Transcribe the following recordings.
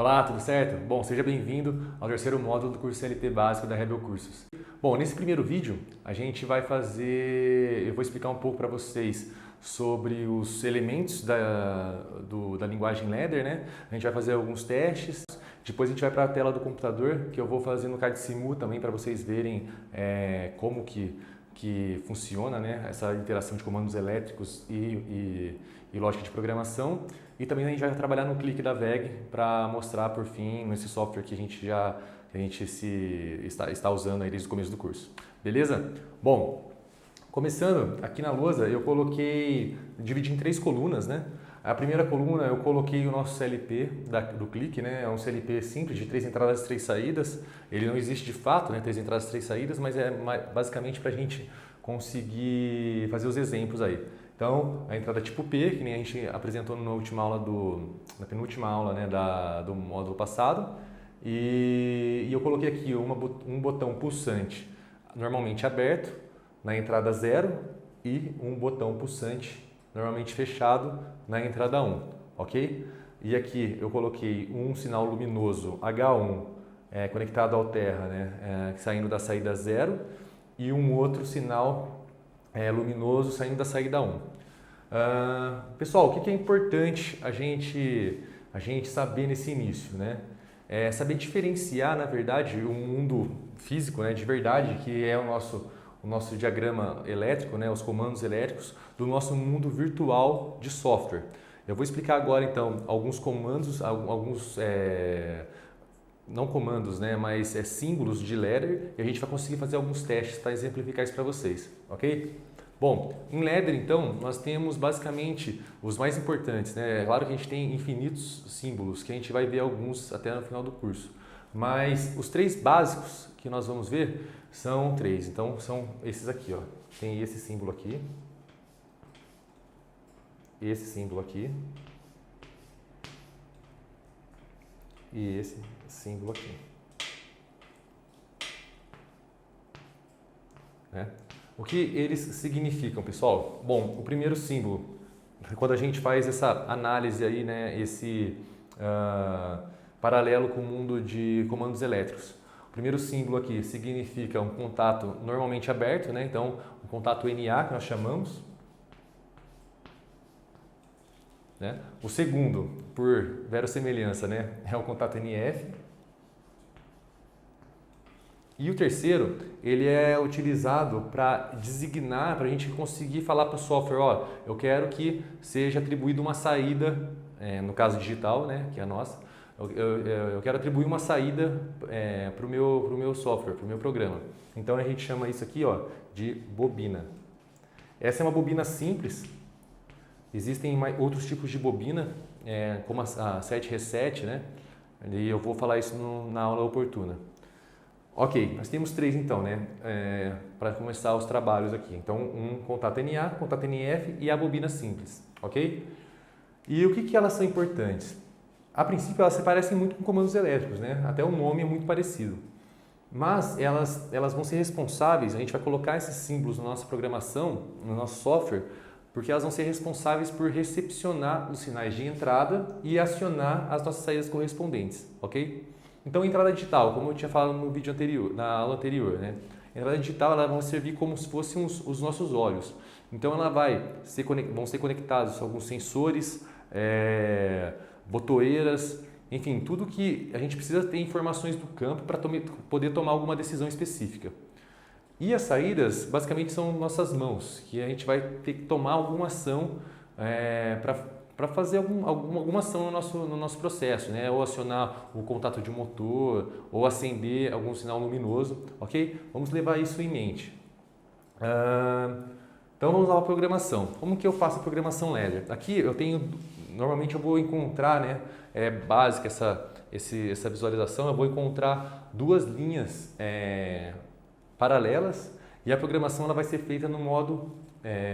Olá, tudo certo? Bom, seja bem-vindo ao terceiro módulo do curso CLT básico da Rebel Cursos. Bom, nesse primeiro vídeo a gente vai eu vou explicar um pouco para vocês sobre os elementos da linguagem Ladder, né? A gente vai fazer alguns testes, depois a gente vai para a tela do computador, que eu vou fazer no CAD Simu também para vocês verem como que funciona, né? Essa interação de comandos elétricos e lógica de programação. E também a gente vai trabalhar no clique da VEG para mostrar, por fim, nesse software que a gente está usando aí desde o começo do curso. Beleza? Bom, começando, aqui na lousa eu dividi em 3 colunas, né? A primeira coluna eu coloquei o nosso CLP do clique, né? É um CLP simples de 3 entradas e 3 saídas. Ele não existe de fato, né? 3 entradas e 3 saídas, mas é basicamente para a gente conseguir fazer os exemplos aí. Então, a entrada tipo P, que nem a gente apresentou na última aula na penúltima aula, né, do módulo passado. E eu coloquei aqui um botão pulsante normalmente aberto na entrada 0 e um botão pulsante normalmente fechado na entrada 1, ok? E aqui eu coloquei um sinal luminoso H1 conectado ao terra, né, saindo da saída 0 e um outro sinal luminoso saindo da saída 1. Pessoal, o que é importante a gente saber nesse início, né? É saber diferenciar, na verdade, o mundo físico, né, de verdade, que é o nosso diagrama elétrico, né, os comandos elétricos, do nosso mundo virtual de software. Eu vou explicar agora, então, alguns comandos, não comandos, né, mas símbolos de ladder, e a gente vai conseguir fazer alguns testes para exemplificar isso para vocês, ok? Bom, em Ladder, então, nós temos basicamente os mais importantes, né? É claro que a gente tem infinitos símbolos, que a gente vai ver alguns até no final do curso. Mas os 3 básicos que nós vamos ver são 3. Então, são esses aqui, ó. Tem esse símbolo aqui, esse símbolo aqui e esse símbolo aqui. Né? O que eles significam, pessoal? Bom, o primeiro símbolo, quando a gente faz essa análise aí, né, esse paralelo com o mundo de comandos elétricos. O primeiro símbolo aqui significa um contato normalmente aberto, né? Então, um contato NA que nós chamamos. Né? O segundo, por verossemelhança, né, é o contato NF. E o terceiro, ele é utilizado para designar, para a gente conseguir falar para o software, ó, eu quero que seja atribuída uma saída, no caso digital, né, que é a nossa, eu quero atribuir uma saída para o meu software, para o meu programa. Então a gente chama isso aqui, ó, de bobina. Essa é uma bobina simples. Existem outros tipos de bobina, como a 7 reset, né, e eu vou falar isso na aula oportuna. Ok, nós temos 3 então, né, para começar os trabalhos aqui. Então, um contato NA, contato NF e a bobina simples, ok? E o que elas são importantes? A princípio, elas se parecem muito com comandos elétricos, né? Até o nome é muito parecido. Mas elas vão ser responsáveis, a gente vai colocar esses símbolos na nossa programação, no nosso software, porque elas vão ser responsáveis por recepcionar os sinais de entrada e acionar as nossas saídas correspondentes, ok? Então, entrada digital, como eu tinha falado no vídeo anterior, na aula anterior, né? Entrada digital, ela vai servir como se fossem os nossos olhos. Então, vão ser conectados alguns sensores, botoeiras, enfim, tudo que a gente precisa ter informações do campo para poder tomar alguma decisão específica. E as saídas, basicamente, são nossas mãos, que a gente vai ter que tomar alguma ação para fazer alguma ação no nosso processo, né? Ou acionar o contato de um motor, ou acender algum sinal luminoso, ok? Vamos levar isso em mente. Então vamos lá para a programação. Como que eu faço a programação Ladder? Aqui normalmente eu vou encontrar, né? É básica essa visualização, eu vou encontrar 2 linhas paralelas e a programação ela vai ser feita no modo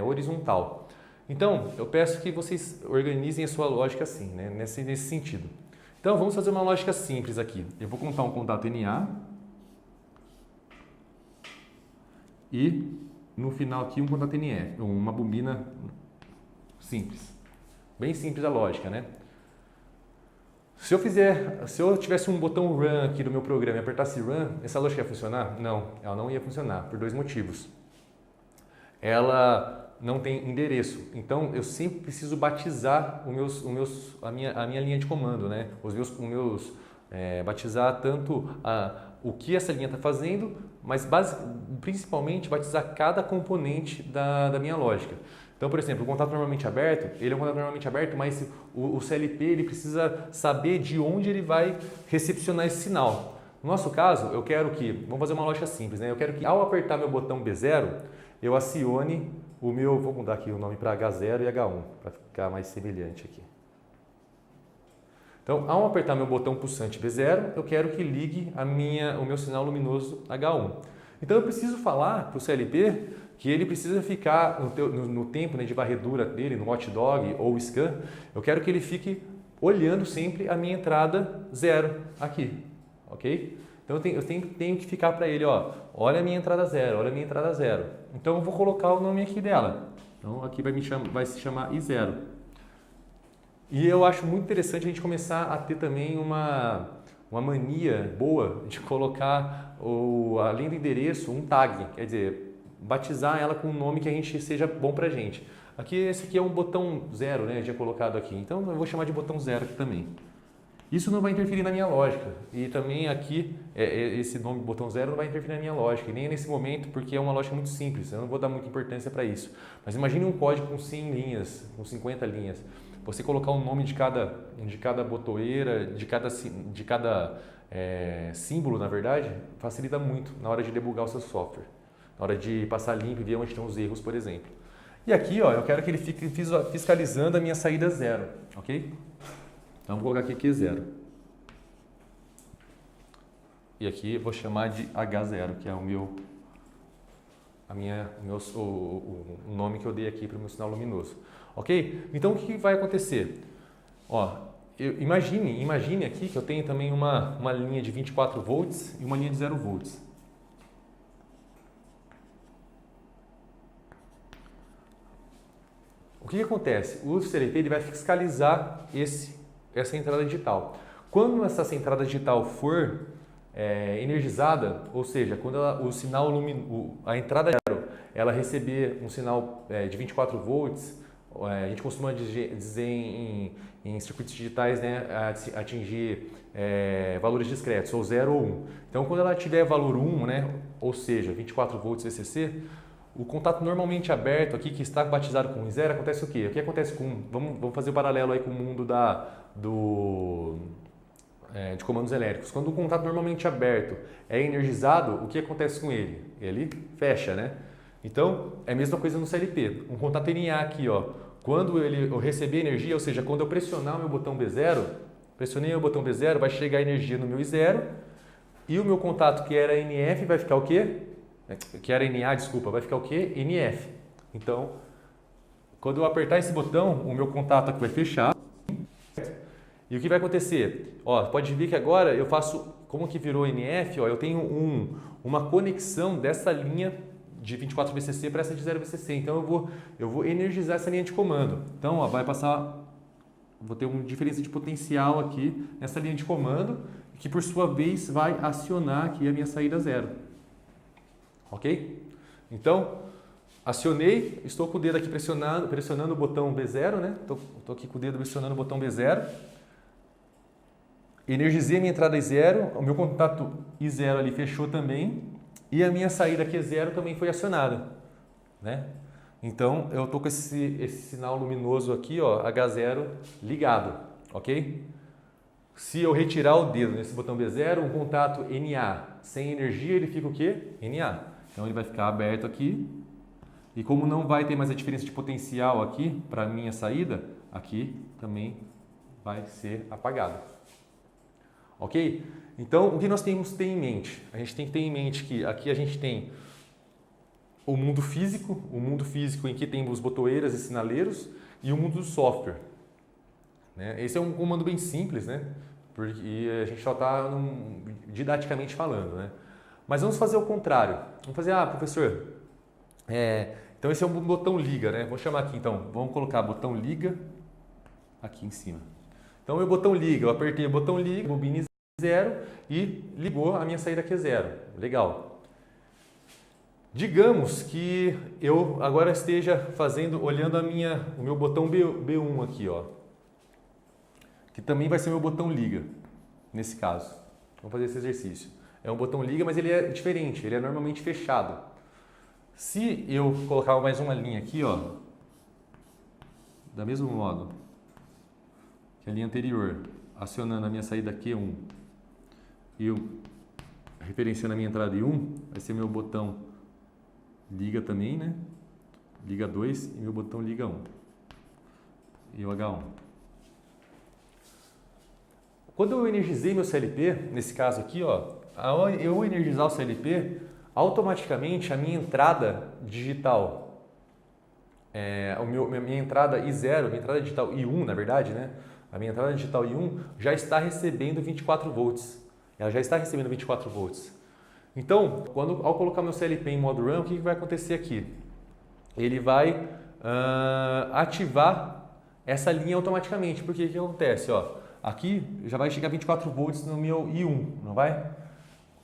horizontal. Então, eu peço que vocês organizem a sua lógica assim, né? nesse sentido. Então, vamos fazer uma lógica simples aqui. Eu vou contar um contato NA e no final aqui um contato NF, uma bobina simples. Bem simples a lógica, né? Se eu tivesse um botão Run aqui no meu programa e apertasse Run, essa lógica ia funcionar? Não, ela não ia funcionar, por dois motivos. Ela não tem endereço, então eu sempre preciso batizar a minha linha de comando, né? Batizar tanto o que essa linha está fazendo, mas principalmente batizar cada componente da minha lógica. Então, por exemplo, o contato normalmente aberto, ele é um contato normalmente aberto, mas o CLP ele precisa saber de onde ele vai recepcionar esse sinal. No nosso caso, eu quero que, vamos fazer uma lógica simples, né? Eu quero que ao apertar meu botão B0, eu acione vou mudar aqui o nome para H0 e H1, para ficar mais semelhante aqui. Então, ao apertar meu botão pulsante B0, eu quero que ligue o meu sinal luminoso H1. Então, eu preciso falar para o CLP que ele precisa ficar no tempo, né, de varredura dele, no watchdog ou scan, eu quero que ele fique olhando sempre a minha entrada 0 aqui, ok? Então eu tenho que ficar para ele, ó, olha a minha entrada 0, olha a minha entrada 0. Então eu vou colocar o nome aqui dela. Então aqui vai se chamar I0. E eu acho muito interessante a gente começar a ter também uma mania boa de colocar, além do endereço, um tag, quer dizer, batizar ela com um nome que a gente seja bom pra gente. Esse aqui é um botão 0, né, já colocado aqui, então eu vou chamar de botão 0 aqui também. Isso não vai interferir na minha lógica e também aqui, esse nome botão 0 não vai interferir na minha lógica, e nem nesse momento porque é uma lógica muito simples, eu não vou dar muita importância para isso. Mas imagine um código com 100 linhas, com 50 linhas, você colocar o nome de cada botoeira, de cada símbolo, na verdade, facilita muito na hora de debugar o seu software. Na hora de passar limpo e ver onde estão os erros, por exemplo. E aqui, ó, eu quero que ele fique fiscalizando a minha saída 0, ok? Então, vou colocar aqui Q0. E aqui eu vou chamar de H0, que é o nome que eu dei aqui para o meu sinal luminoso. Ok? Então, o que vai acontecer? Ó, imagine aqui que eu tenho também uma linha de 24 volts e uma linha de 0 volts. O que acontece? O CLP ele vai fiscalizar essa entrada digital. Quando essa entrada digital for energizada, ou seja, quando a entrada zero, ela receber um sinal de 24 volts, a gente costuma dizer em circuitos digitais, né, atingir valores discretos, ou 0 ou 1. Então, quando ela tiver valor 1, né, ou seja, 24 volts VCC, o contato normalmente aberto aqui, que está batizado com 0, acontece o quê? O que acontece com... Vamos fazer o paralelo aí com o mundo de comandos elétricos. Quando o contato normalmente aberto é energizado, o que acontece com ele? Ele fecha, né? Então, é a mesma coisa no CLP. Um contato NA aqui, ó, quando eu receber energia, ou seja, quando eu pressionar o meu botão B0, pressionei o botão B0, vai chegar energia no meu I0 e o meu contato que era NF vai ficar o quê? Que era NA, desculpa, vai ficar o quê? NF. Então, quando eu apertar esse botão, o meu contato aqui vai fechar. E o que vai acontecer? Ó, pode ver que agora eu faço, como que virou NF, ó, eu tenho uma conexão dessa linha de 24 VCC para essa de 0 VCC. Então eu vou energizar essa linha de comando. Então, ó, vou ter uma diferença de potencial aqui nessa linha de comando, que por sua vez vai acionar aqui a minha saída 0. Ok? Então, acionei, estou com o dedo aqui pressionando o botão B0, né? Estou aqui com o dedo pressionando o botão B0. Energizei a minha entrada I0, o meu contato I0 ali fechou também e a minha saída Q0 também foi acionada, né? Então, eu estou com esse sinal luminoso aqui, ó, H0 ligado, ok? Se eu retirar o dedo nesse botão B0, um contato NA sem energia, ele fica o quê? NA. Então ele vai ficar aberto aqui e como não vai ter mais a diferença de potencial aqui para a minha saída, aqui também vai ser apagado. Ok? Então o que nós temos que ter em mente? A gente tem que ter em mente que aqui a gente tem o mundo físico em que tem os botoeiras e sinaleiros e o mundo do software. Né? Esse é um comando bem simples, né? Porque a gente só está didaticamente falando, né? Mas vamos fazer o contrário. Vamos fazer, professor, então esse é o botão liga, né? Vou chamar aqui então, vamos colocar botão liga aqui em cima. Então, meu botão liga, eu apertei o botão liga, bobina 0 e ligou a minha saída Q0. Legal. Digamos que eu agora esteja olhando o meu botão B1 aqui, ó, que também vai ser meu botão liga, nesse caso. Vamos fazer esse exercício. É um botão liga, mas ele é diferente, ele é normalmente fechado. Se eu colocar mais uma linha aqui, ó, da mesmo modo que a linha anterior, acionando a minha saída Q1 e eu referenciando a minha entrada I1, vai ser meu botão liga também, né? Liga 2 e meu botão liga 1 e o H1. Quando eu energizei meu CLP, nesse caso aqui, ó, ao eu energizar o CLP, automaticamente a minha entrada digital, minha entrada I0, minha entrada digital I1, na verdade, né? A minha entrada digital I1 já está recebendo 24 volts. Ela já está recebendo 24 volts. Então, ao colocar meu CLP em modo run, o que vai acontecer aqui? Ele vai ativar essa linha automaticamente. Porque o que acontece? Ó, aqui já vai chegar 24 volts no meu I1, não vai?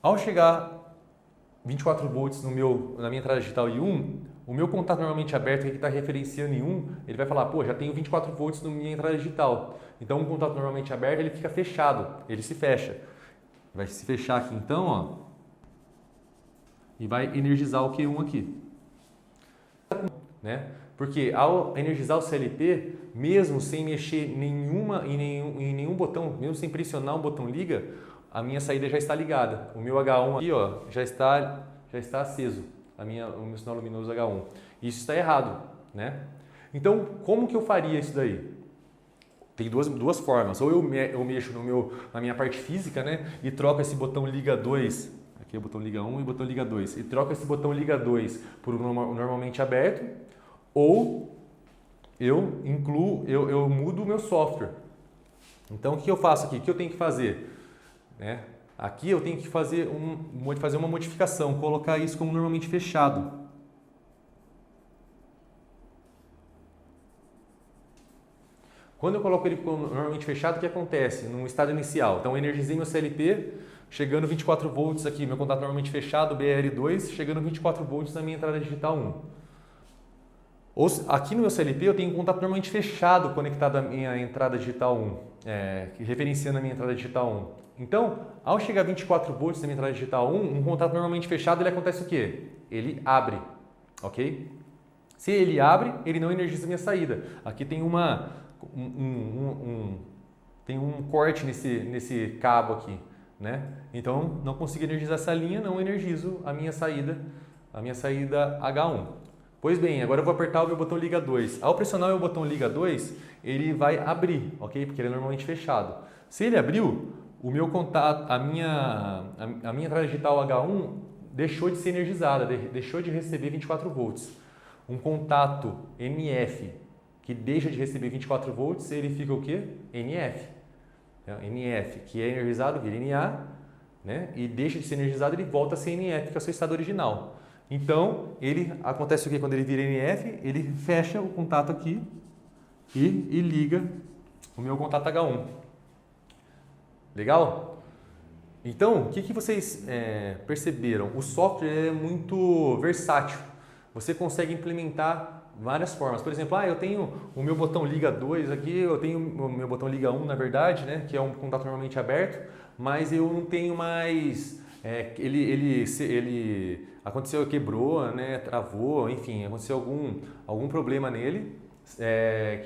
Ao chegar 24 volts na minha entrada digital I1, o meu contato normalmente aberto que está referenciando I1, ele vai falar, pô, já tenho 24 volts na minha entrada digital. Então, o contato normalmente aberto, ele fica fechado, ele se fecha. Vai se fechar aqui então, ó, e vai energizar o Q1 aqui. Né? Porque ao energizar o CLP, mesmo sem mexer em nenhum botão, mesmo sem pressionar um botão liga, a minha saída já está ligada. O meu H1 aqui, ó, já está aceso, o meu sinal luminoso H1. Isso está errado, né? Então, como que eu faria isso daí? Tem duas formas. Ou eu mexo na minha parte física, né? E troco esse botão liga 2, aqui é o botão liga 1 e o botão liga 2. E troco esse botão liga 2 por normalmente aberto. Ou eu mudo o meu software. Então, o que eu faço aqui? O que eu tenho que fazer? Né? Aqui eu tenho que fazer uma modificação, colocar isso como normalmente fechado. Quando eu coloco ele como normalmente fechado, o que acontece? No estado inicial, então eu energizei meu CLP, chegando 24 volts aqui, meu contato normalmente fechado, BR2, chegando 24 volts na minha entrada digital 1. Aqui no meu CLP eu tenho um contato normalmente fechado conectado à minha entrada digital 1, referenciando a minha entrada digital 1. Então, ao chegar a 24 volts na minha entrada digital 1, um contato normalmente fechado, ele acontece o quê? Ele abre, ok? Se ele abre, ele não energiza a minha saída. Aqui tem tem um corte nesse cabo aqui, né? Então, não consigo energizar essa linha, não energizo a minha saída H1. Pois bem, agora eu vou apertar o meu botão liga 2. Ao pressionar o meu botão liga 2, ele vai abrir, ok? Porque ele é normalmente fechado. Se ele abriu, o meu contato, a minha entrada digital H1 deixou de ser energizada, deixou de receber 24 volts. Um contato NF que deixa de receber 24 volts, ele fica o quê? NF. NF, que é energizado, vira NA, né? E deixa de ser energizado, ele volta a ser NF, que é o seu estado original. Então, acontece o que quando ele vira NF? Ele fecha o contato aqui e liga o meu contato H1. Legal? Então, o que vocês perceberam? O software é muito versátil. Você consegue implementar várias formas. Por exemplo, eu tenho o meu botão liga 2 aqui, eu tenho o meu botão liga 1, na verdade, né, que é um contato normalmente aberto, mas eu não tenho mais... ele aconteceu, quebrou, né, travou, enfim, aconteceu algum problema nele,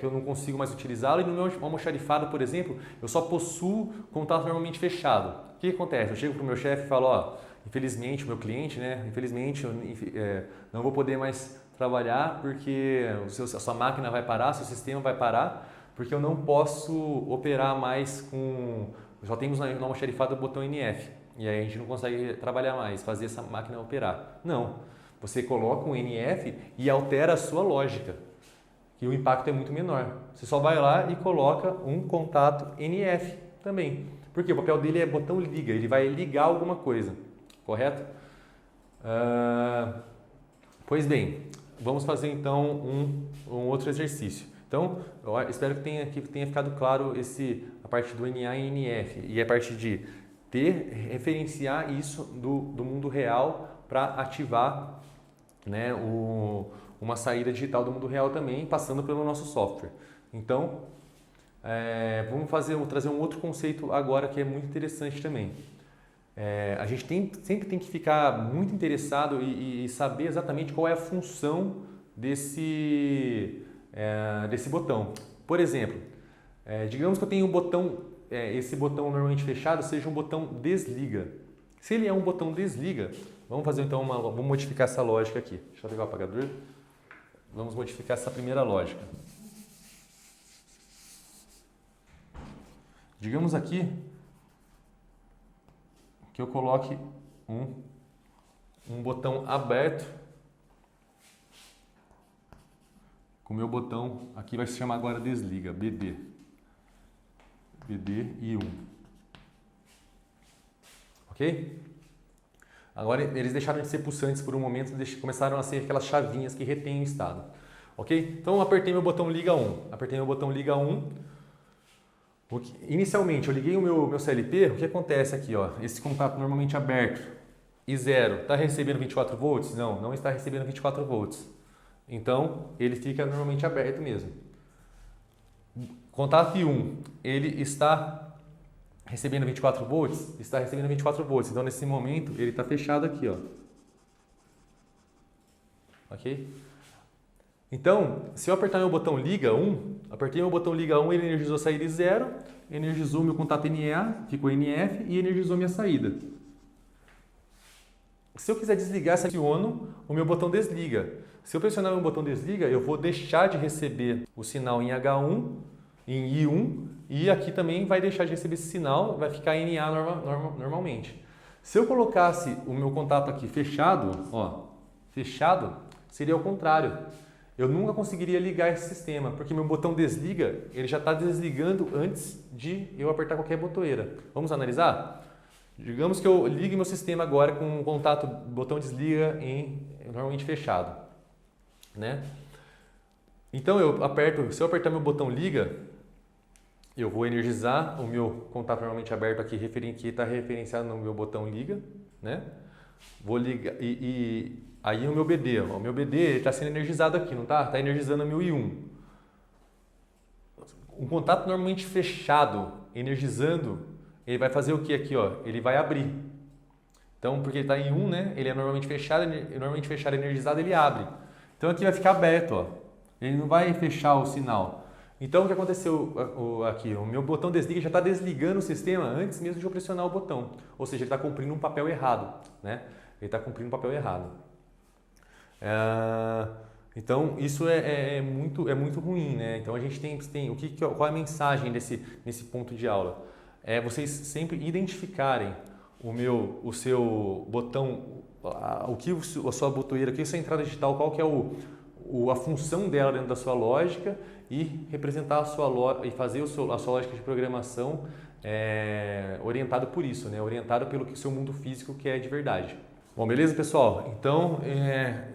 que eu não consigo mais utilizá-lo. E no meu almoxarifado, por exemplo, eu só possuo contato normalmente fechado. O que acontece? Eu chego para o meu chefe e falo, infelizmente, o meu cliente, né, infelizmente, eu não vou poder mais trabalhar porque a sua máquina vai parar, seu sistema vai parar, porque eu não posso operar mais com... Só temos no almoxarifado o botão NF. E aí a gente não consegue trabalhar mais, fazer essa máquina operar. Não. Você coloca um NF e altera a sua lógica, que o impacto é muito menor. Você só vai lá e coloca um contato NF também. Porque o papel dele é botão liga, ele vai ligar alguma coisa. Correto? Pois bem, vamos fazer então um outro exercício. Então, eu espero que tenha ficado claro a parte do NA e NF, e a parte de referenciar isso do mundo real para ativar, né, uma saída digital do mundo real também, passando pelo nosso software. Então, vamos trazer um outro conceito agora que é muito interessante também. A gente sempre tem que ficar muito interessado e saber exatamente qual é a função desse botão. Por exemplo, digamos que eu tenho um botão, esse botão normalmente fechado seja um botão desliga. Se ele é um botão desliga, vamos fazer então vamos modificar essa lógica aqui. Deixa eu pegar o apagador. Vamos modificar essa primeira lógica. Digamos aqui que eu coloque um botão aberto, com o meu botão aqui vai se chamar agora desliga, BD e 1. Ok? Agora eles deixaram de ser pulsantes por um momento, começaram a ser aquelas chavinhas que retêm o estado. Ok? Então eu apertei meu botão liga 1. Apertei meu botão liga 1. Inicialmente eu liguei o meu CLP, o que acontece aqui? Ó, esse contato normalmente aberto e 0, está recebendo 24 volts? Não, não está recebendo 24 volts. Então ele fica normalmente aberto mesmo. Contato 1, ele está recebendo 24 volts? Está recebendo 24 volts. Então nesse momento ele está fechado aqui, ó. Ok? Então, se eu apertar meu botão liga 1, apertei meu botão liga 1, ele energizou a saída de 0, energizou meu contato NA, ficou NF e energizou minha saída. Se eu quiser desligar, aciono o meu botão desliga. Se eu pressionar meu botão desliga, eu vou deixar de receber o sinal em H1, em I1, e aqui também vai deixar de receber esse sinal, vai ficar NA normalmente. Se eu colocasse o meu contato aqui fechado, ó, fechado, seria o contrário. Eu nunca conseguiria ligar esse sistema, porque meu botão desliga, ele já está desligando antes de eu apertar qualquer botoeira. Vamos analisar? Digamos que eu ligue meu sistema agora com o contato botão desliga normalmente fechado, né? Então se eu apertar meu botão liga, eu vou energizar o meu contato normalmente aberto aqui, que está referenciado no meu botão liga, né? Vou ligar aí o meu BD, ó, o meu BD está sendo energizado aqui, não está? Está energizando o meu I1. Um contato normalmente fechado, energizando, ele vai fazer o que aqui? Ó? Ele vai abrir. Então, porque ele está em 1, né? Ele é normalmente fechado, energizado, ele abre. Então aqui vai ficar aberto, ó. Ele não vai fechar o sinal. Então o que aconteceu aqui? O meu botão desliga já está desligando o sistema antes mesmo de eu pressionar o botão. Ou seja, ele está cumprindo um papel errado, né? Ele está cumprindo um papel errado. Então isso é muito ruim, né? Então a gente tem qual é a mensagem nesse ponto de aula? É vocês sempre identificarem o seu botão, a sua botoeira, a sua entrada digital, qual que é a função dela dentro da sua lógica e representar e fazer a sua lógica de programação orientado por isso, né? Orientado pelo que o seu mundo físico quer de verdade. Bom, beleza, pessoal? Então,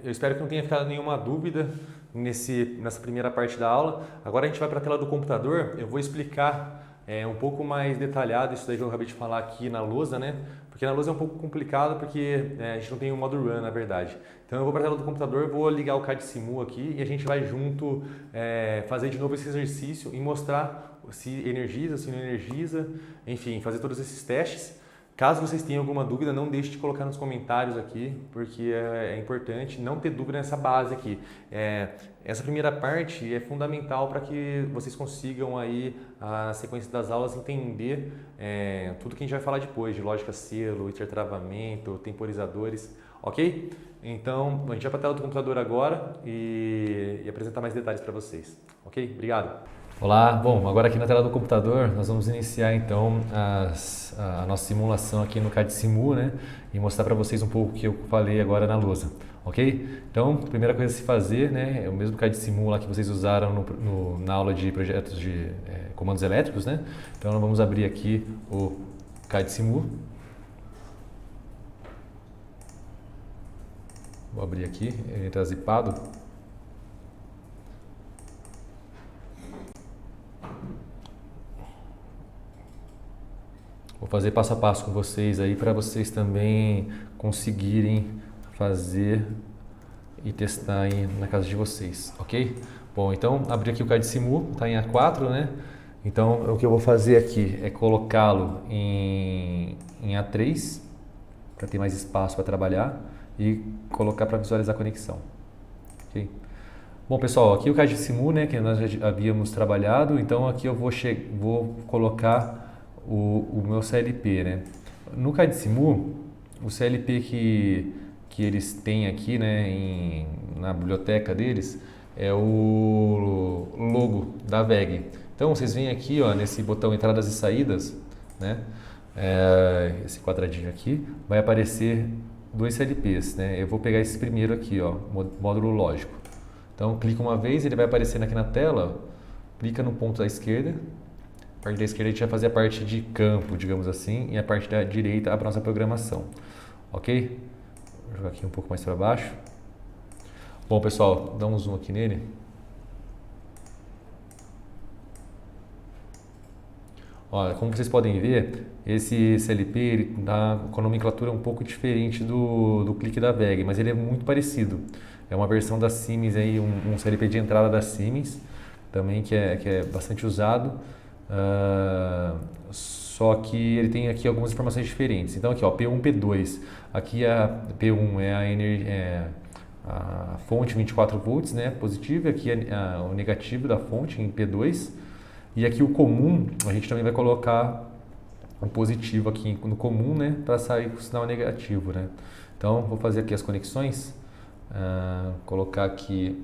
eu espero que não tenha ficado nenhuma dúvida nessa primeira parte da aula. Agora a gente vai para a tela do computador, eu vou explicar um pouco mais detalhado isso daí que eu acabei de falar aqui na lousa, né? Porque na lousa é um pouco complicado porque a gente não tem um modo run, na verdade. Então eu vou para a tela do computador, vou ligar o CAD Simu aqui e a gente vai junto fazer de novo esse exercício e mostrar se energiza, se não energiza, enfim, fazer todos esses testes. Caso vocês tenham alguma dúvida, não deixe de colocar nos comentários aqui, porque é importante não ter dúvida nessa base aqui. Essa primeira parte é fundamental para que vocês consigam aí, na sequência das aulas, entender tudo que a gente vai falar depois, de lógica selo, intertravamento, temporizadores, ok? Então, a gente vai para a tela do computador agora e apresentar mais detalhes para vocês, ok? Obrigado! Olá, bom, agora aqui na tela do computador nós vamos iniciar então a nossa simulação aqui no CAD Simu, né? E mostrar para vocês um pouco o que eu falei agora na lousa, ok? Então, a primeira coisa a se fazer, né? É o mesmo CAD Simu lá que vocês usaram na aula de projetos de comandos elétricos, né? Então, nós vamos abrir aqui o CAD Simu. Vou abrir aqui, ele está zipado. Vou fazer passo a passo com vocês aí para vocês também conseguirem fazer e testar aí na casa de vocês, ok? Bom, então abri aqui o CAD-Simu, está em A4, né? Então o que eu vou fazer aqui é colocá-lo em A3 para ter mais espaço para trabalhar e colocar para visualizar a conexão, ok? Bom pessoal, aqui o CAD-Simu, né, que nós já havíamos trabalhado, então aqui eu vou colocar o meu CLP, né? No CAD-Simu, o CLP que eles têm aqui, né, na biblioteca deles, é o logo da WEG. Então vocês vêm aqui, ó, nesse botão entradas e saídas, né, esse quadradinho aqui, vai aparecer dois CLPs, né? Eu vou pegar esse primeiro aqui, ó, módulo lógico. Então clica uma vez, ele vai aparecendo aqui na tela, clica no ponto da esquerda. A parte da esquerda a gente vai fazer a parte de campo, digamos assim, e a parte da direita a nossa programação, ok? Vou jogar aqui um pouco mais para baixo. Bom pessoal, dá um zoom aqui nele. Olha, como vocês podem ver, esse CLP ele dá com a nomenclatura um pouco diferente do clique da WEG, mas ele é muito parecido. É uma versão da Siemens, aí, um CLP de entrada da Siemens, também que é bastante usado, só que ele tem aqui algumas informações diferentes. Então aqui, ó, P1, P2, aqui a P1 é a fonte 24 volts, né, positivo, aqui é o negativo da fonte em P2, e aqui o comum, a gente também vai colocar um positivo aqui no comum, né, para sair com o sinal negativo, né. Então vou fazer aqui as conexões, colocar aqui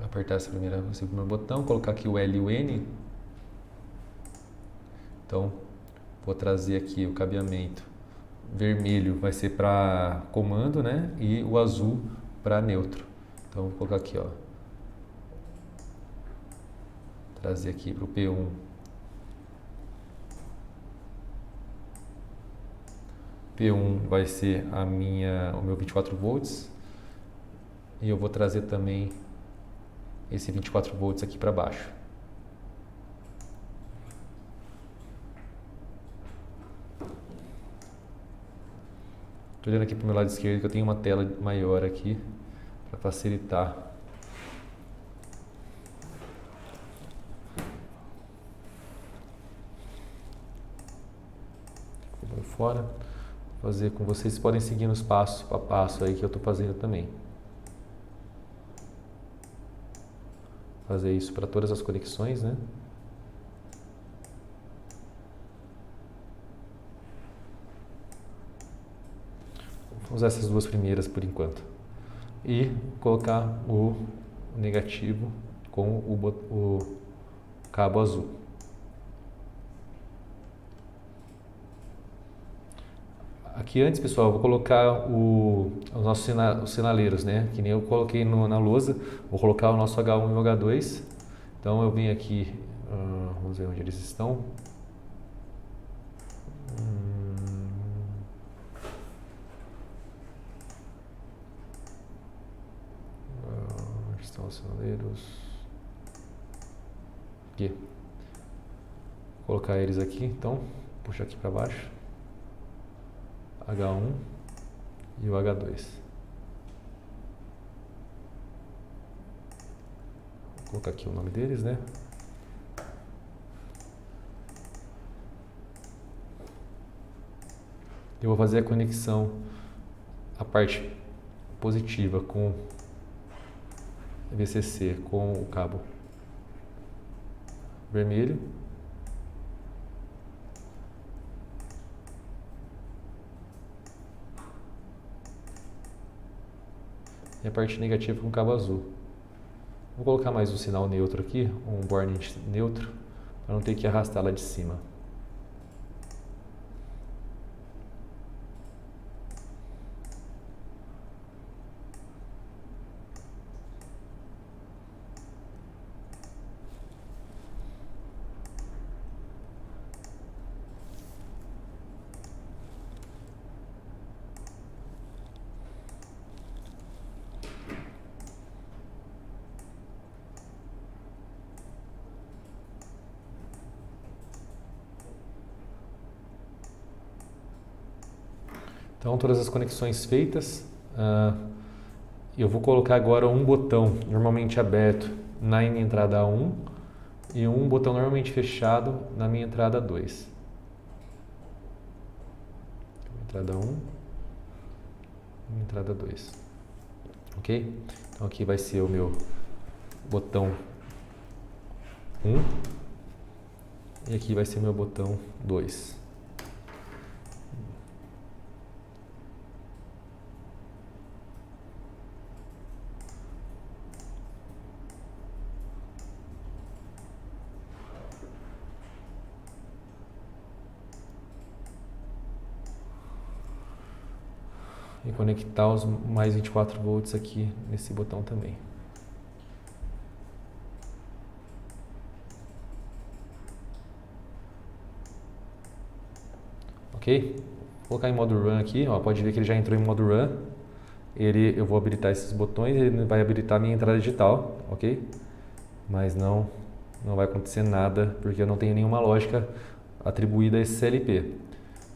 apertar esse primeiro botão, colocar aqui o L e o N. Então vou trazer aqui o cabeamento vermelho vai ser para comando, né, e o azul para neutro. Então vou colocar aqui, ó, trazer aqui para o P1. P1 vai ser o meu 24 volts e eu vou trazer também esse 24 volts aqui para baixo. Estou olhando aqui para o meu lado esquerdo que eu tenho uma tela maior aqui para facilitar. Vou fora. Fazer com vocês, podem seguir nos passo a passo aí que eu estou fazendo também. Fazer isso para todas as conexões, né? Vou usar essas duas primeiras por enquanto. E colocar o negativo com o cabo azul. Aqui antes, pessoal, eu vou colocar os nossos sinaleiros, né? Que nem eu coloquei na lousa. Vou colocar o nosso H1 e o H2. Então eu vim aqui, vamos ver onde eles estão. Onde estão os sinaleiros? Aqui. Vou colocar eles aqui, então, puxar aqui para baixo. H1 e o H2. Vou colocar aqui o nome deles, né? Eu vou fazer a conexão, a parte positiva com VCC, com o cabo vermelho. E a parte negativa com cabo azul. Vou colocar mais um sinal neutro aqui, um warning neutro, para não ter que arrastar lá de cima. Então, todas as conexões feitas. Eu vou colocar agora um botão normalmente aberto na minha entrada 1 e um botão normalmente fechado na minha entrada 2. Entrada 1 e entrada 2. Ok? Então aqui vai ser o meu botão 1 e aqui vai ser o meu botão 2. E conectar os mais 24 volts aqui nesse botão também. Ok? Vou colocar em modo run aqui, ó, pode ver que ele já entrou em modo run. Eu vou habilitar esses botões, ele vai habilitar a minha entrada digital, ok? Mas não vai acontecer nada porque eu não tenho nenhuma lógica atribuída a esse CLP.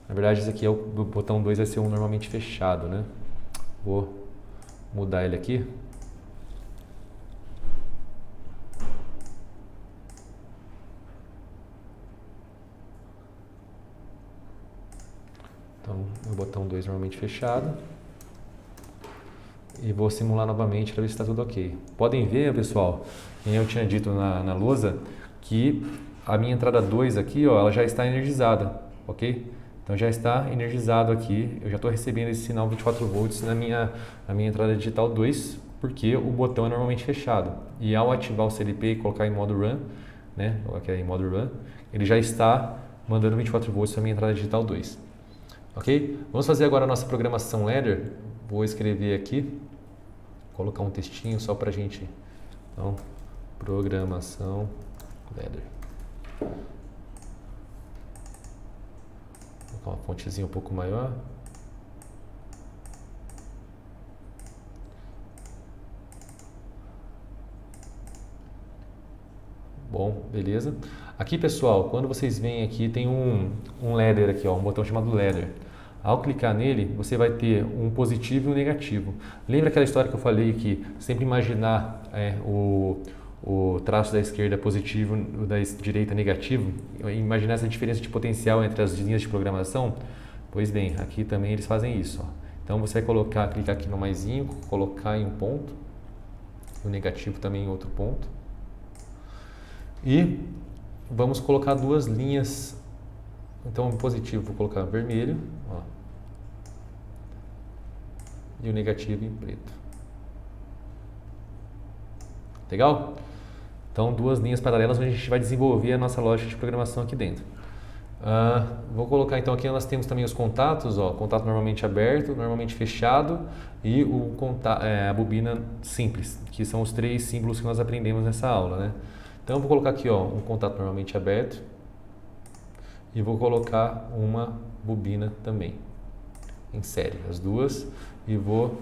Na verdade, esse aqui é o botão 2, vai ser um normalmente fechado, né? Vou mudar ele aqui. Então, o botão 2 normalmente fechado. E vou simular novamente para ver se está tudo ok. Podem ver, pessoal, como eu tinha dito na lousa, que a minha entrada 2 aqui, ó, ela já está energizada, ok? Então já está energizado aqui, eu já estou recebendo esse sinal 24 volts na minha entrada digital 2, porque o botão é normalmente fechado. E ao ativar o CLP e colocar em modo run, né, aqui é em modo run, ele já está mandando 24 volts para a minha entrada digital 2. Ok? Vamos fazer agora a nossa programação ladder. Vou escrever aqui, colocar um textinho só para a gente. Então, programação ladder. Vou colocar uma fontezinha um pouco maior. Bom, beleza. Aqui, pessoal, quando vocês vêm aqui, tem um ladder aqui, ó, um botão chamado ladder. Ao clicar nele, você vai ter um positivo e um negativo. Lembra aquela história que eu falei que sempre imaginar o traço da esquerda positivo e da direita negativo? Imaginar essa diferença de potencial entre as linhas de programação? Pois bem, aqui também eles fazem isso. Ó. Então você vai clicar aqui no maisinho, colocar em um ponto, o negativo também em outro ponto. E vamos colocar duas linhas. Então o positivo vou colocar vermelho, ó, e o negativo em preto. Legal? Então duas linhas paralelas onde a gente vai desenvolver a nossa lógica de programação aqui dentro. Vou colocar então aqui, nós temos também os contatos, ó, contato normalmente aberto, normalmente fechado e a bobina simples, que são os três símbolos que nós aprendemos nessa aula, né? Então eu vou colocar aqui, ó, um contato normalmente aberto e vou colocar uma bobina também em série, as duas, e vou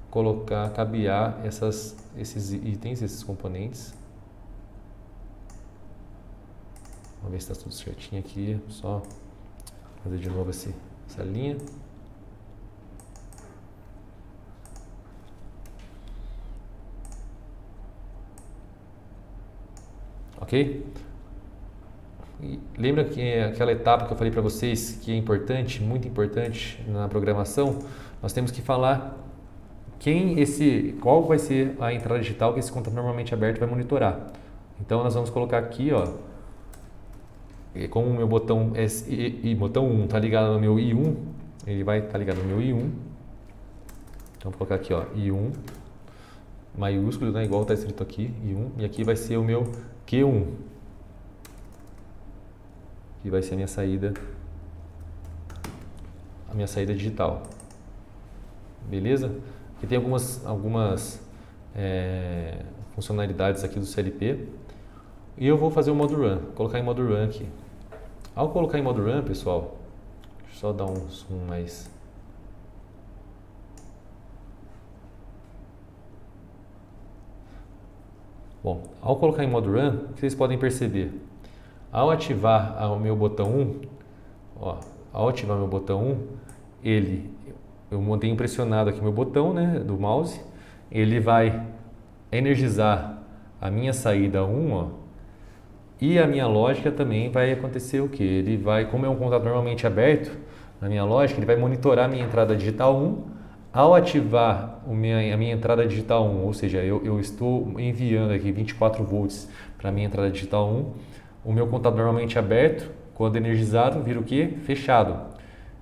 colocar, cabear esses itens, esses componentes. Vamos ver se está tudo certinho aqui, só fazer de novo essa linha. Ok? E lembra que aquela etapa que eu falei para vocês que é importante, muito importante na programação? Nós temos que falar qual vai ser a entrada digital que esse contato normalmente aberto vai monitorar. Então nós vamos colocar aqui, ó, como o meu botão botão 1 está ligado no meu I1, ele vai estar ligado no meu I1. Então vou colocar aqui, ó, I1 maiúsculo, né, igual está escrito aqui, I1, e aqui vai ser o meu Q1. Que vai ser a minha saída digital. Beleza? Aqui tem algumas funcionalidades aqui do CLP. E eu vou fazer o modo run, colocar em modo run aqui. Ao colocar em modo run, pessoal, deixa eu só dar um zoom mais. Bom, ao colocar em modo run, o que vocês podem perceber? Ao ativar o meu botão 1, ó, ao ativar meu botão 1, eu mantenho pressionado aqui meu botão, né, do mouse, ele vai energizar a minha saída 1, ó, e a minha lógica também vai acontecer o que? Ele vai, como é um contato normalmente aberto, na minha lógica, ele vai monitorar a minha entrada digital 1. Ao ativar a minha entrada digital 1, ou seja, eu estou enviando aqui 24 volts para a minha entrada digital 1, o meu contato normalmente aberto, quando energizado, vira o quê? Fechado.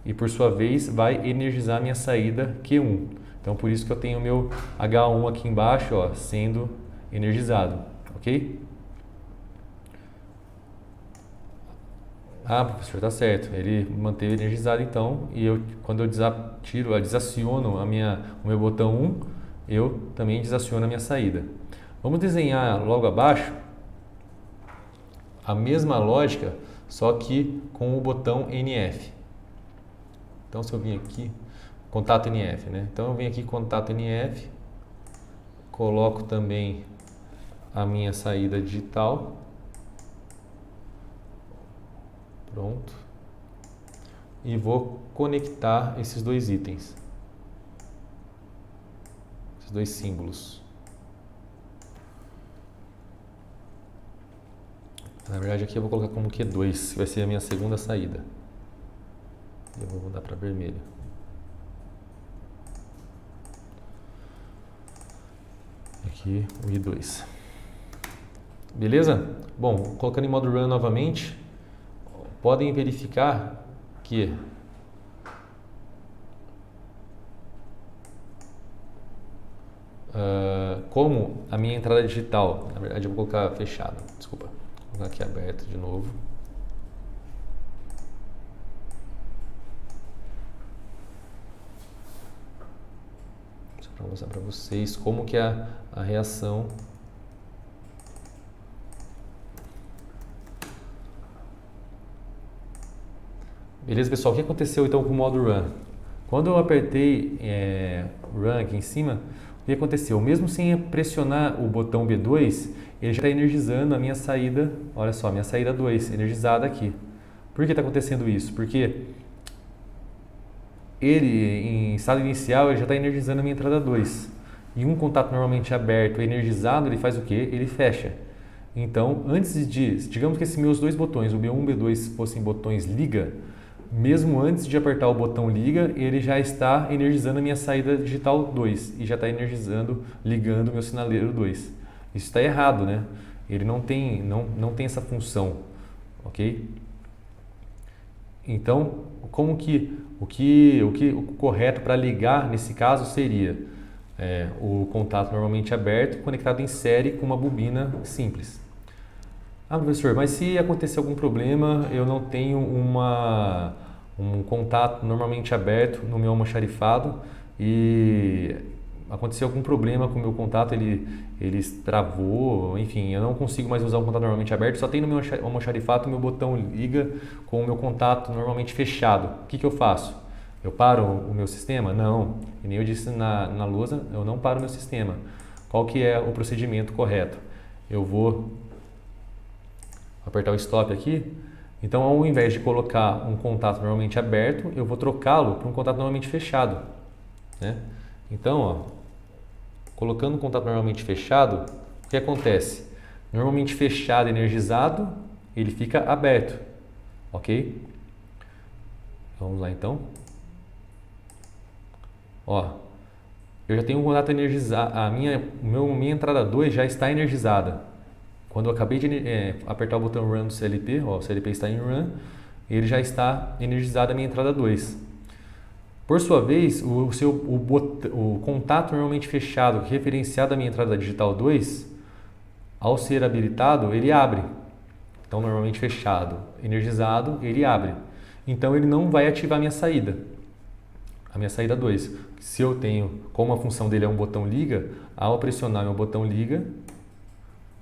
E por sua vez vai energizar a minha saída Q1. Então por isso que eu tenho o meu H1 aqui embaixo, ó, sendo energizado, ok? Ah, professor, tá certo. Ele manteve energizado então, e quando eu desaciono o meu botão 1, eu também desaciono a minha saída. Vamos desenhar logo abaixo a mesma lógica, só que com o botão NF. Então se eu vim aqui, contato NF, né? Então eu venho aqui contato NF, coloco também a minha saída digital. Pronto. E vou conectar esses dois itens. Esses dois símbolos. Na verdade aqui eu vou colocar como Q2, que vai ser a minha segunda saída. Eu vou mudar para vermelho. Aqui o I2. Beleza? Bom, colocando em modo run novamente, podem verificar que como a minha entrada digital, na verdade eu vou colocar fechado, desculpa, vou colocar aqui aberto de novo. Só para mostrar para vocês como que é a reação. Beleza, pessoal? O que aconteceu então com o modo Run? Quando eu apertei Run aqui em cima, o que aconteceu? Mesmo sem pressionar o botão B2, ele já está energizando a minha saída, olha só, minha saída 2, energizada aqui. Por que está acontecendo isso? Porque ele, em estado inicial, ele já está energizando a minha entrada 2. E um contato normalmente aberto, energizado, ele faz o quê? Ele fecha. Então, antes digamos que esses meus dois botões, o B1 e o B2, fossem botões liga, mesmo antes de apertar o botão liga, ele já está energizando a minha saída digital 2 e já está ligando o meu sinaleiro 2. Isso está errado, né? Ele não tem essa função, ok? Então, o correto para ligar nesse caso seria o contato normalmente aberto conectado em série com uma bobina simples. Ah, professor, mas se acontecer algum problema, eu não tenho um contato normalmente aberto no meu almoxarifado e aconteceu algum problema com o meu contato, ele travou, enfim, eu não consigo mais usar o contato normalmente aberto, só tem no meu almoxarifado o meu botão liga com o meu contato normalmente fechado. O que eu faço? Eu paro o meu sistema? Não, e nem eu disse na lousa, eu não paro o meu sistema. Qual que é o procedimento correto? Eu vou apertar o stop aqui. Então, ao invés de colocar um contato normalmente aberto, eu vou trocá-lo para um contato normalmente fechado, né? Então, ó, colocando um contato normalmente fechado, o que acontece? Normalmente fechado, energizado, ele fica aberto, ok? Vamos lá então. Ó, eu já tenho um contato energizado, minha entrada 2 já está energizada. Quando eu acabei de apertar o botão Run do CLP, ó, o CLP está em Run, ele já está energizado a minha entrada 2. Por sua vez, o contato normalmente fechado, referenciado à minha entrada digital 2, ao ser habilitado, ele abre. Então, normalmente fechado, energizado, ele abre. Então, ele não vai ativar a minha saída 2. Se eu tenho, como a função dele é um botão liga, ao pressionar meu botão liga,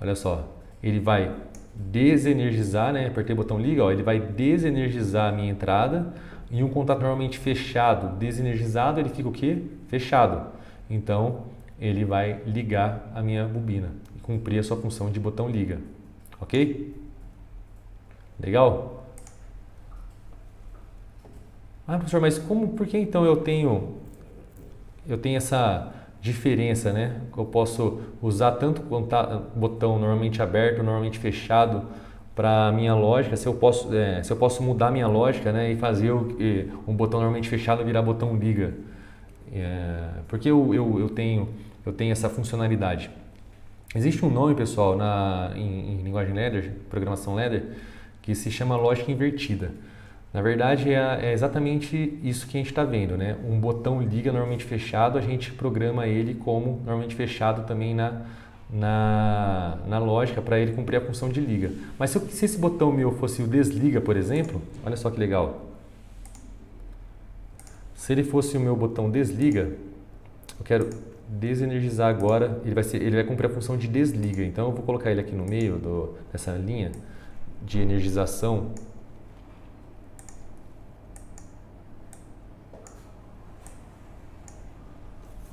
olha só, ele vai desenergizar, né? Apertei o botão liga, ó, ele vai desenergizar a minha entrada e um contato normalmente fechado, desenergizado, ele fica o quê? Fechado. Então, ele vai ligar a minha bobina e cumprir a sua função de botão liga. Ok? Legal? Ah, professor, mas por que então eu tenho essa diferença, né? Eu posso usar tanto botão normalmente aberto, normalmente fechado para a minha lógica, se eu posso mudar a minha lógica, né, e fazer um botão normalmente fechado virar botão liga. Porque eu tenho essa funcionalidade. Existe um nome, pessoal, em linguagem ladder, programação ladder, que se chama lógica invertida. Na verdade, é exatamente isso que a gente está vendo, né? Um botão liga normalmente fechado, a gente programa ele como normalmente fechado também na lógica para ele cumprir a função de liga. Mas se esse botão meu fosse o desliga, por exemplo, olha só que legal. Se ele fosse o meu botão desliga, eu quero desenergizar agora, ele vai cumprir a função de desliga. Então eu vou colocar ele aqui no meio dessa linha de energização.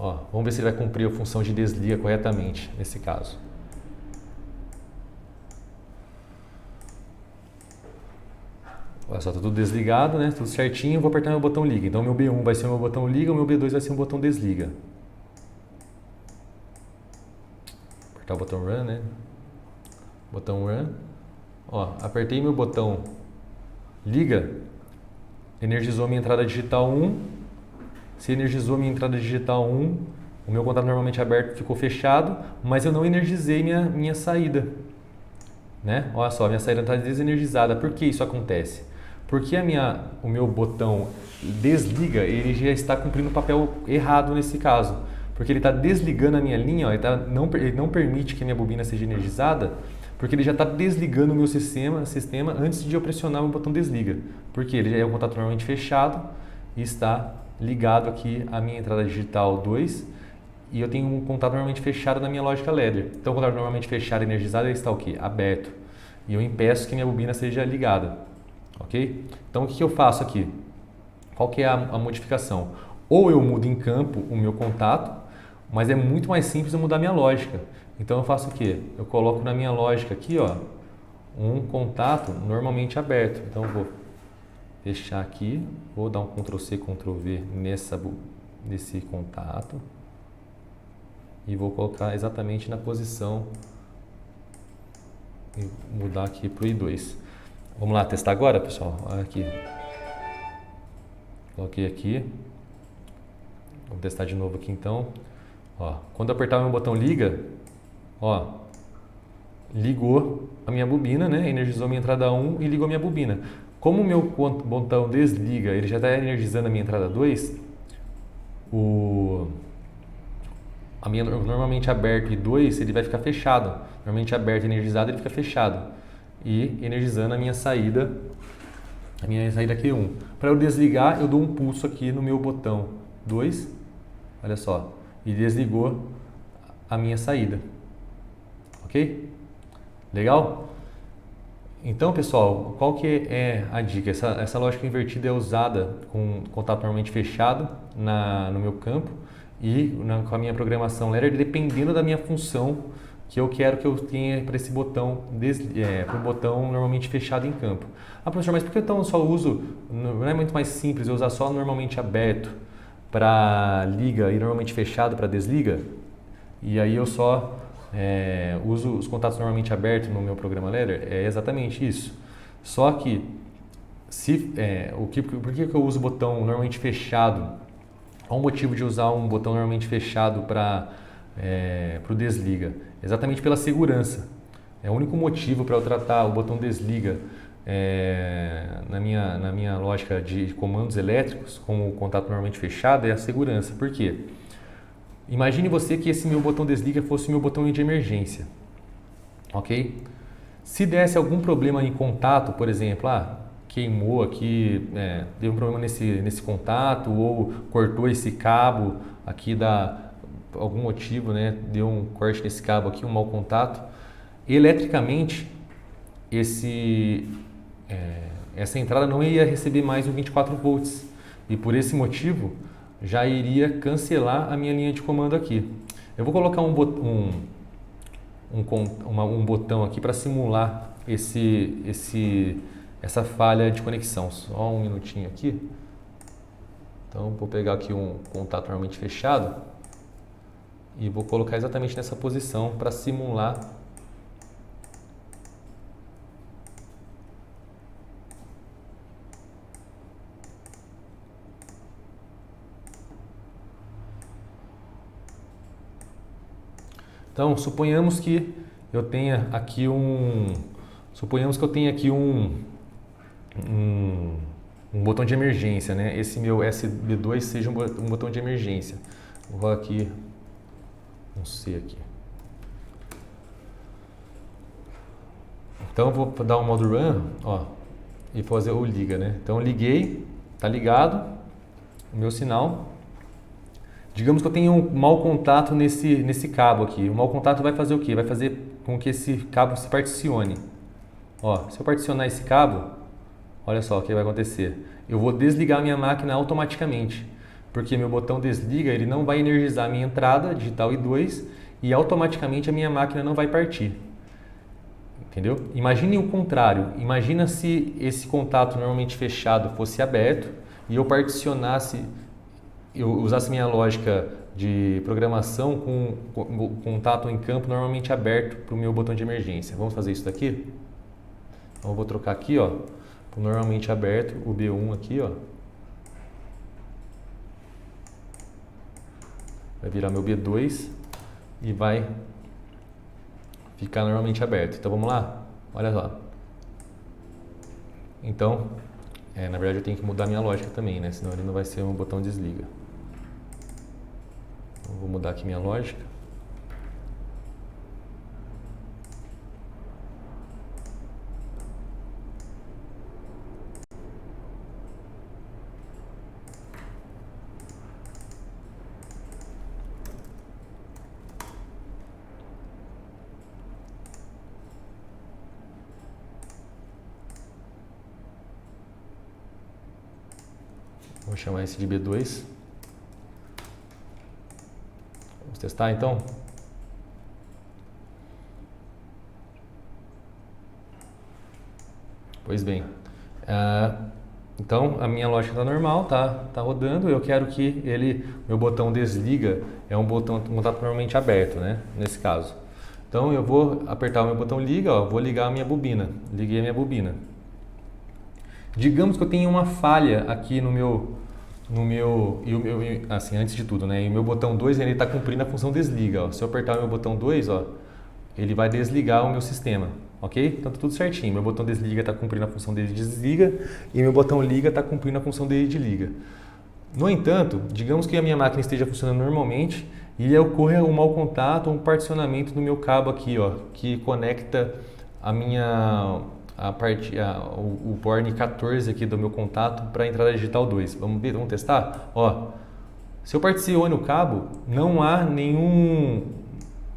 Ó, vamos ver se ele vai cumprir a função de desliga corretamente nesse caso. Olha só, tá tudo desligado, né? Tudo certinho, vou apertar meu botão liga. Então meu B1 vai ser o meu botão liga, o meu B2 vai ser o botão desliga. Apertar o botão run, né? Botão run. Ó, apertei meu botão liga, energizou minha entrada digital 1. Se energizou minha entrada digital 1, o meu contato normalmente aberto ficou fechado, mas eu não energizei minha saída. Né? Olha só, minha saída está desenergizada. Por que isso acontece? Porque o meu botão desliga, ele já está cumprindo o papel errado nesse caso. Porque ele está desligando a minha linha, ó, ele não permite que a minha bobina seja energizada, porque ele já está desligando o meu sistema antes de eu pressionar o botão desliga. Porque ele já é um contato normalmente fechado e está ligado aqui à minha entrada digital 2 e eu tenho um contato normalmente fechado na minha lógica ladder. Então, o contato normalmente fechado e energizado ele está o quê? Aberto. E eu impeço que minha bobina seja ligada. Ok? Então, o que eu faço aqui? Qual que é a modificação? Ou eu mudo em campo o meu contato, mas é muito mais simples eu mudar minha lógica. Então, eu faço o quê? Eu coloco na minha lógica aqui, ó, um contato normalmente aberto. Então, eu vou fechar aqui, vou dar um Ctrl+C, Ctrl+V nesse contato e vou colocar exatamente na posição e mudar aqui para o I2. Vamos lá testar agora, pessoal? Olha aqui. Coloquei aqui. Vamos testar de novo aqui então. Ó, quando eu apertar o meu botão liga, ó, ligou a minha bobina, né? Energizou minha entrada 1 e ligou a minha bobina. Como o meu botão desliga, ele já está energizando a minha entrada 2, normalmente aberto e 2, ele vai ficar fechado. Normalmente aberto e energizado, ele fica fechado. E energizando a minha saída Q1. Para eu desligar, eu dou um pulso aqui no meu botão 2, olha só, e desligou a minha saída. Ok? Legal? Então, pessoal, qual que é a dica? Essa lógica invertida é usada com contato normalmente fechado no meu campo e com a minha programação ladder, dependendo da minha função que eu quero que eu tenha para esse botão, para o botão normalmente fechado em campo. Ah, professor, mas por que então eu só uso, não é muito mais simples eu usar só normalmente aberto para liga e normalmente fechado para desliga? E aí eu só uso os contatos normalmente abertos no meu programa ladder? É exatamente isso. Só que, por que eu uso o botão normalmente fechado? Qual o motivo de usar um botão normalmente fechado para o desliga? Exatamente pela segurança. É o único motivo para eu tratar o botão desliga na minha lógica de comandos elétricos como o contato normalmente fechado é a segurança. Por quê? Imagine você que esse meu botão desliga fosse o meu botão de emergência, ok? Se desse algum problema em contato, por exemplo, queimou aqui, deu um problema nesse contato ou cortou esse cabo aqui algum motivo, né? Deu um corte nesse cabo aqui, um mau contato. Eletricamente, essa entrada não ia receber mais o 24 volts e por esse motivo já iria cancelar a minha linha de comando aqui. Eu vou colocar um botão aqui para simular essa falha de conexão. Só um minutinho aqui. Então vou pegar aqui um contato normalmente fechado e vou colocar exatamente nessa posição para simular Então, suponhamos que eu tenha aqui um botão de emergência, né? Esse meu SB2 seja um botão de emergência. Vou aqui um C aqui. Então, vou dar um modo run, ó, e fazer o liga, né? Então, liguei, tá ligado o meu sinal. Digamos que eu tenho um mau contato nesse cabo aqui. O mau contato vai fazer o quê? Vai fazer com que esse cabo se particione. Ó, se eu particionar esse cabo, olha só o que vai acontecer. Eu vou desligar a minha máquina automaticamente, porque meu botão desliga, ele não vai energizar a minha entrada digital I2 e automaticamente a minha máquina não vai partir. Entendeu? Imagine o contrário. Imagina se esse contato normalmente fechado fosse aberto e eu particionasse, eu usasse minha lógica de programação com o contato em campo normalmente aberto para o meu botão de emergência. Vamos fazer isso daqui? Então eu vou trocar aqui, ó, para normalmente aberto, o B1 aqui, ó. Vai virar meu B2 e vai ficar normalmente aberto. Então vamos lá? Olha lá. Então, na verdade eu tenho que mudar minha lógica também, né? Senão ele não vai ser um botão desliga. Então, vou mudar aqui minha lógica. Vou chamar esse de B2. Vamos testar então? Pois bem. Então a minha lógica está normal, tá rodando. Eu quero que meu botão desliga é um contato normalmente aberto, né? Nesse caso. Então eu vou apertar o meu botão liga, ó, vou ligar a minha bobina. Liguei a minha bobina. Digamos que eu tenha uma falha aqui assim, antes de tudo, né? E o meu botão 2 ele está cumprindo a função desliga, ó. Se eu apertar o meu botão 2, ó, ele vai desligar o meu sistema, ok? Então tá tudo certinho. Meu botão desliga está cumprindo a função dele de desliga e meu botão liga está cumprindo a função dele de liga. No entanto, digamos que a minha máquina esteja funcionando normalmente e ocorra um mau contato ou um particionamento do meu cabo aqui, ó, que conecta o port 14 aqui do meu contato para a entrada digital 2. Vamos ver, vamos testar? Ó, se eu particiono o cabo, não há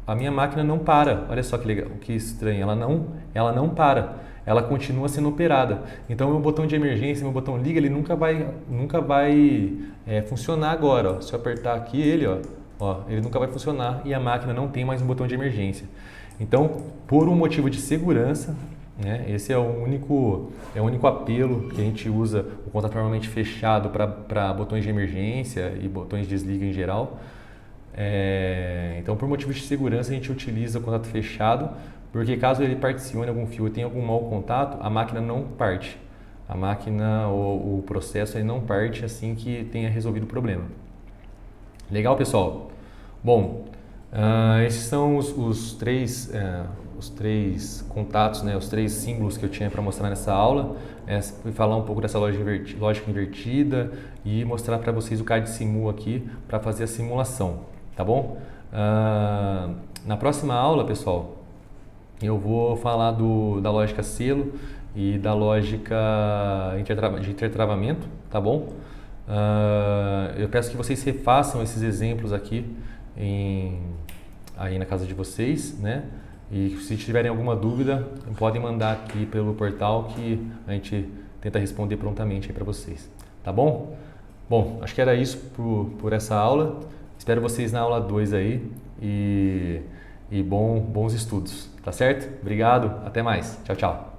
a minha máquina não para. Olha só que legal, que estranho, ela não para. Ela continua sendo operada. Então meu botão de emergência, meu botão liga, ele nunca vai funcionar agora. Ó. Se eu apertar aqui ó, ele nunca vai funcionar e a máquina não tem mais um botão de emergência. Então, por um motivo de segurança, né, esse é o único apelo que a gente usa o contato normalmente fechado para botões de emergência e botões de desliga em geral. Então, por motivos de segurança, a gente utiliza o contato fechado, porque caso ele particione algum fio e tenha algum mau contato, a máquina não parte. A máquina, o processo ele não parte assim que tenha resolvido o problema. Legal, pessoal? Bom, esses são os três contatos, né, os três símbolos que eu tinha para mostrar nessa aula. Fui falar um pouco dessa lógica invertida e mostrar para vocês o CAD Simu aqui para fazer a simulação, tá bom? Na próxima aula, pessoal, eu vou falar da lógica selo e da lógica de intertravamento, tá bom? Eu peço que vocês refaçam esses exemplos aqui aí na casa de vocês, né? E se tiverem alguma dúvida, podem mandar aqui pelo portal que a gente tenta responder prontamente aí para vocês, tá bom? Bom, acho que era isso por essa aula. Espero vocês na aula 2 aí e bons estudos, tá certo? Obrigado, até mais. Tchau, tchau.